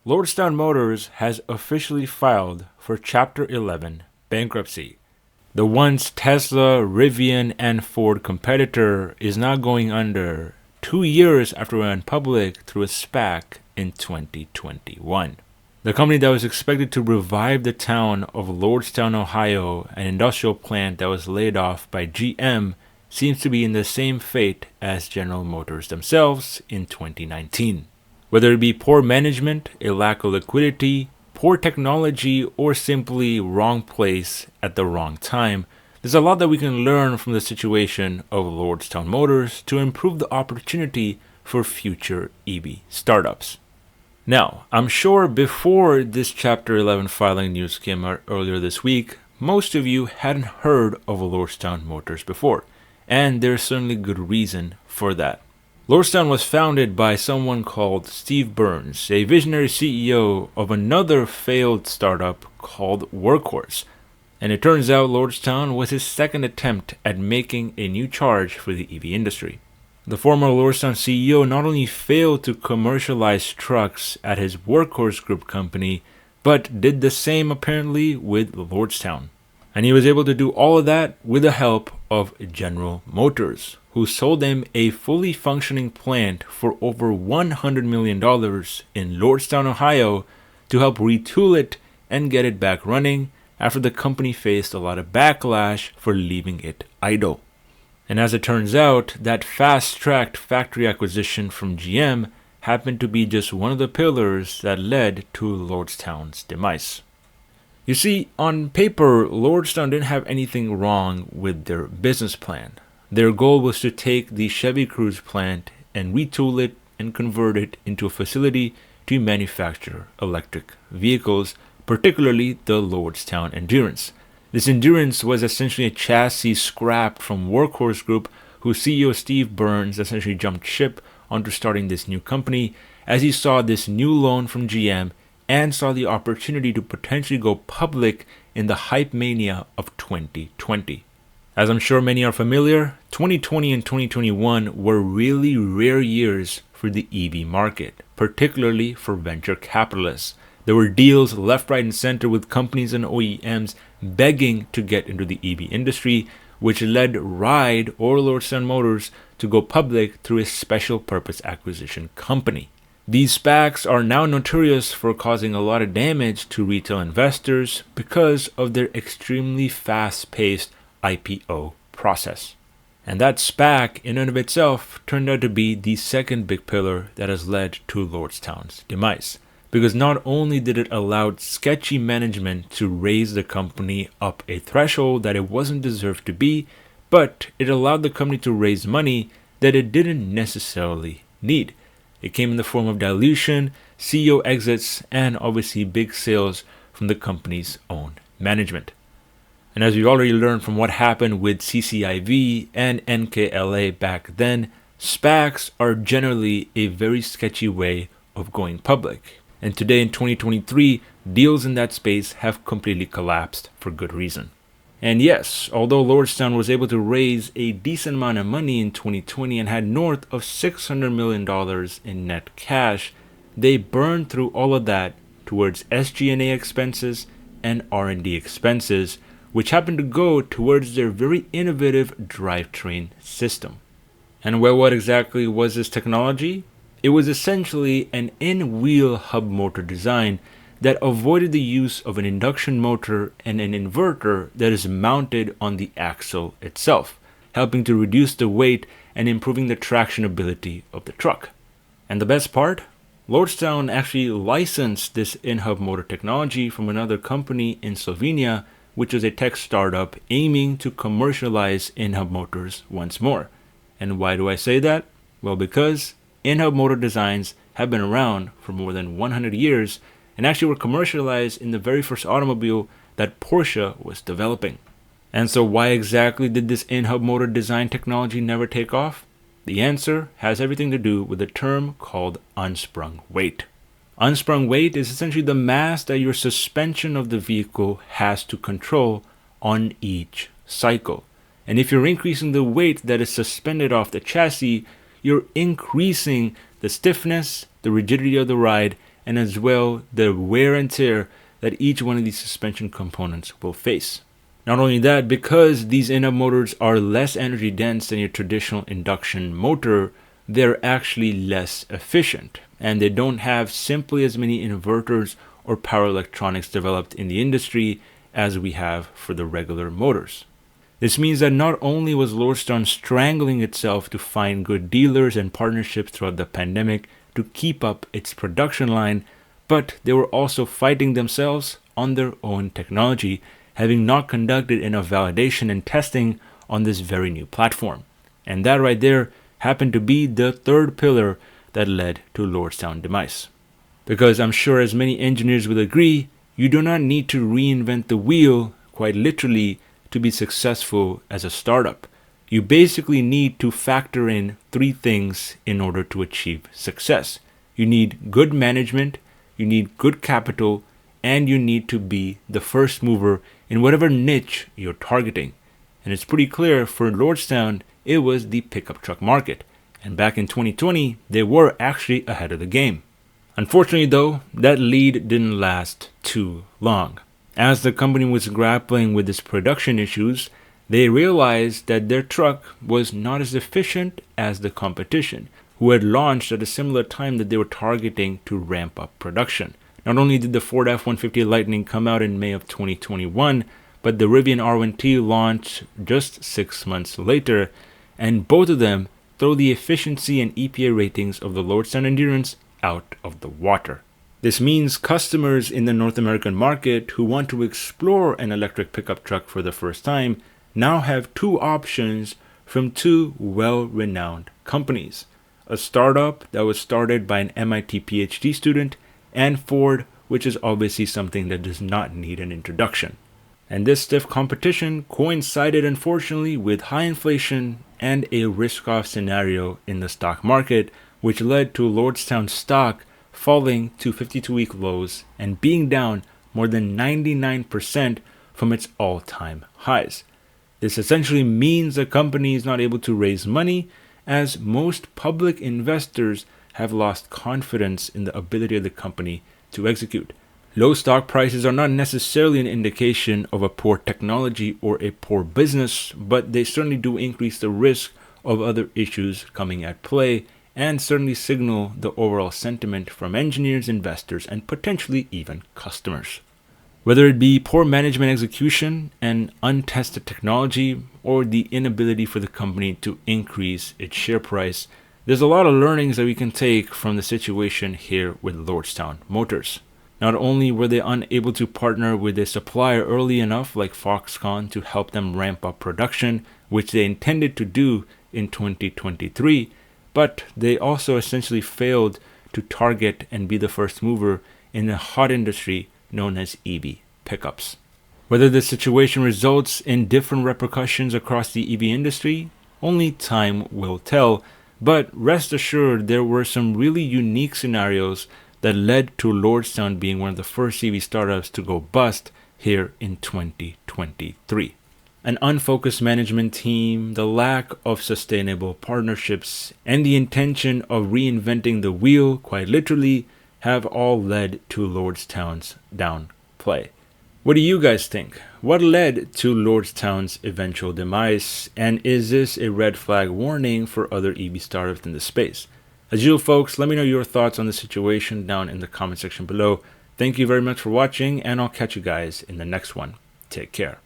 Lordstown Motors has officially filed for Chapter 11 bankruptcy. The once Tesla, Rivian, and Ford competitor is now going under 2 years after it went public through a SPAC in 2021. The company that was expected to revive the town of Lordstown, Ohio, an industrial plant that was laid off by GM, seems to be in the same fate as General Motors themselves in 2019. Whether it be poor management, a lack of liquidity, poor technology, or simply wrong place at the wrong time, there's a lot that we can learn from the situation of Lordstown Motors to improve the opportunity for future EV startups. Now, I'm sure before this Chapter 11 filing news came out earlier this week, most of you hadn't heard of Lordstown Motors before, and there's certainly good reason for that. Lordstown was founded by someone called Steve Burns, a visionary CEO of another failed startup called Workhorse. And it turns out Lordstown was his second attempt at making a new charge for the EV industry. The former Lordstown CEO not only failed to commercialize trucks at his Workhorse Group company, but did the same apparently with Lordstown. And he was able to do all of that with the help of General Motors, who sold him a fully functioning plant for over $100 million in Lordstown, Ohio, to help retool it and get it back running after the company faced a lot of backlash for leaving it idle. And as it turns out, that fast-tracked factory acquisition from GM happened to be just one of the pillars that led to Lordstown's demise. You see, on paper, Lordstown didn't have anything wrong with their business plan. Their goal was to take the Chevy Cruze plant and retool it and convert it into a facility to manufacture electric vehicles, particularly the Lordstown Endurance. This Endurance was essentially a chassis scrapped from Workhorse Group, whose CEO Steve Burns essentially jumped ship onto starting this new company as he saw this new loan from GM and saw the opportunity to potentially go public in the hype mania of 2020. As I'm sure many are familiar, 2020 and 2021 were really rare years for the EV market, particularly for venture capitalists. There were deals left, right, and center with companies and OEMs begging to get into the EV industry, which led Ride or Lordstown Motors to go public through a special purpose acquisition company. These SPACs are now notorious for causing a lot of damage to retail investors because of their extremely fast-paced IPO process. And that SPAC in and of itself turned out to be the second big pillar that has led to Lordstown's demise. Because not only did it allow sketchy management to raise the company up a threshold that it wasn't deserved to be, but it allowed the company to raise money that it didn't necessarily need. It came in the form of dilution, CEO exits, and obviously big sales from the company's own management. And as we've already learned from what happened with CCIV and NKLA back then, SPACs are generally a very sketchy way of going public. And today in 2023, deals in that space have completely collapsed for good reason. And yes, although Lordstown was able to raise a decent amount of money in 2020 and had north of $600 million in net cash, they burned through all of that towards SG&A expenses and R&D expenses, which happened to go towards their very innovative drivetrain system. And well, what exactly was this technology? It was essentially an in-wheel hub motor design that avoided the use of an induction motor and an inverter that is mounted on the axle itself, helping to reduce the weight and improving the traction ability of the truck. And the best part? Lordstown actually licensed this in-hub motor technology from another company in Slovenia, which was a tech startup aiming to commercialize in-hub motors once more. And why do I say that? Well, because in-hub motor designs have been around for more than 100 years and actually were commercialized in the very first automobile that Porsche was developing. And so why exactly did this in-hub motor design technology never take off? The answer has everything to do with a term called unsprung weight. Unsprung weight is essentially the mass that your suspension of the vehicle has to control on each cycle. And if you're increasing the weight that is suspended off the chassis, you're increasing the stiffness, the rigidity of the ride, and as well the wear and tear that each one of these suspension components will face. Not only that, because these in-hub motors are less energy dense than your traditional induction motor, they're actually less efficient, and they don't have simply as many inverters or power electronics developed in the industry as we have for the regular motors. This means that not only was Lordstown strangling itself to find good dealers and partnerships throughout the pandemic to keep up its production line, but they were also fighting themselves on their own technology, having not conducted enough validation and testing on this very new platform. And that right there happened to be the third pillar that led to Lordstown demise. Because I'm sure as many engineers will agree, you do not need to reinvent the wheel, quite literally, to be successful as a startup. You basically need to factor in three things in order to achieve success. You need good management, you need good capital, and you need to be the first mover in whatever niche you're targeting. And it's pretty clear for Lordstown, it was the pickup truck market. And back in 2020, they were actually ahead of the game. Unfortunately though, that lead didn't last too long. As the company was grappling with its production issues, they realized that their truck was not as efficient as the competition, who had launched at a similar time that they were targeting to ramp up production. Not only did the Ford F-150 Lightning come out in May of 2021, but the Rivian R1T launched just 6 months later, and both of them throw the efficiency and EPA ratings of the Lordstown Endurance out of the water. This means customers in the North American market who want to explore an electric pickup truck for the first time now have two options from two well-renowned companies. A startup that was started by an MIT PhD student, and Ford, which is obviously something that does not need an introduction. And this stiff competition coincided unfortunately with high inflation and a risk-off scenario in the stock market, which led to Lordstown stock falling to 52-week lows and being down more than 99% from its all-time highs. This essentially means the company is not able to raise money, as most public investors have lost confidence in the ability of the company to execute. Low stock prices are not necessarily an indication of a poor technology or a poor business, but they certainly do increase the risk of other issues coming at play, and certainly signal the overall sentiment from engineers, investors, and potentially even customers. Whether it be poor management execution and untested technology, or the inability for the company to increase its share price, there's a lot of learnings that we can take from the situation here with Lordstown Motors. Not only were they unable to partner with a supplier early enough like Foxconn to help them ramp up production, which they intended to do in 2023, but they also essentially failed to target and be the first mover in a hot industry known as EV pickups. Whether this situation results in different repercussions across the EV industry, only time will tell, but rest assured there were some really unique scenarios that led to Lordstown being one of the first EV startups to go bust here in 2023. An unfocused management team, the lack of sustainable partnerships, and the intention of reinventing the wheel, quite literally, have all led to Lordstown's downplay. What do you guys think? What led to Lordstown's eventual demise, and is this a red flag warning for other EV startups in the space? As usual, folks, let me know your thoughts on the situation down in the comment section below. Thank you very much for watching, and I'll catch you guys in the next one. Take care.